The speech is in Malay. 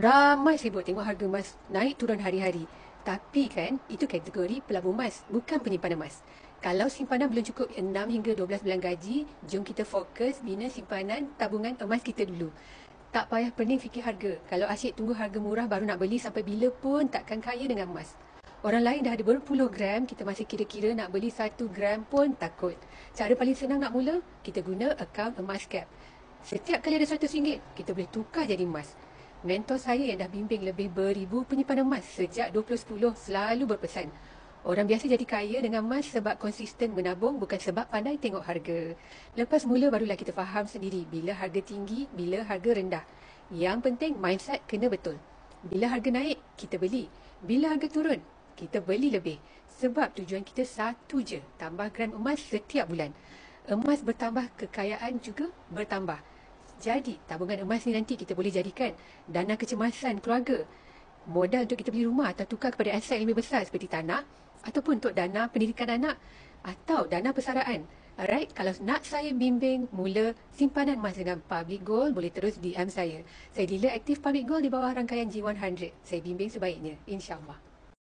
Ramai sibuk tengok harga emas naik turun hari-hari. Tapi kan, itu kategori pelabur emas, bukan penyimpanan emas. Kalau simpanan belum cukup 6 hingga 12 bulan gaji, jom kita fokus bina simpanan tabungan emas kita dulu. Tak payah pening fikir harga. Kalau asyik tunggu harga murah baru nak beli, sampai bila pun takkan kaya dengan emas. Orang lain dah ada berpuluh gram, kita masih kira-kira nak beli 1 gram pun takut. Cara paling senang nak mula, kita guna akaun emas cap. Setiap kali ada RM100, kita boleh tukar jadi emas. Mentor saya yang dah bimbing lebih beribu penyimpanan emas sejak 2010 selalu berpesan, orang biasa jadi kaya dengan emas sebab konsisten menabung, bukan sebab pandai tengok harga. Lepas mula barulah kita faham sendiri bila harga tinggi, bila harga rendah. Yang penting mindset kena betul. Bila harga naik, kita beli. Bila harga turun, kita beli lebih. Sebab tujuan kita satu je, tambah gram emas setiap bulan. Emas bertambah, kekayaan juga bertambah. Jadi, tabungan emas ni nanti kita boleh jadikan dana kecemasan keluarga, modal untuk kita beli rumah atau tukar kepada aset yang lebih besar seperti tanah, ataupun untuk dana pendidikan anak atau dana persaraan. Alright, kalau nak saya bimbing mula simpanan emas dengan Public Gold, boleh terus DM saya. Saya dealer aktif Public Gold di bawah rangkaian G100. Saya bimbing sebaiknya, insyaAllah.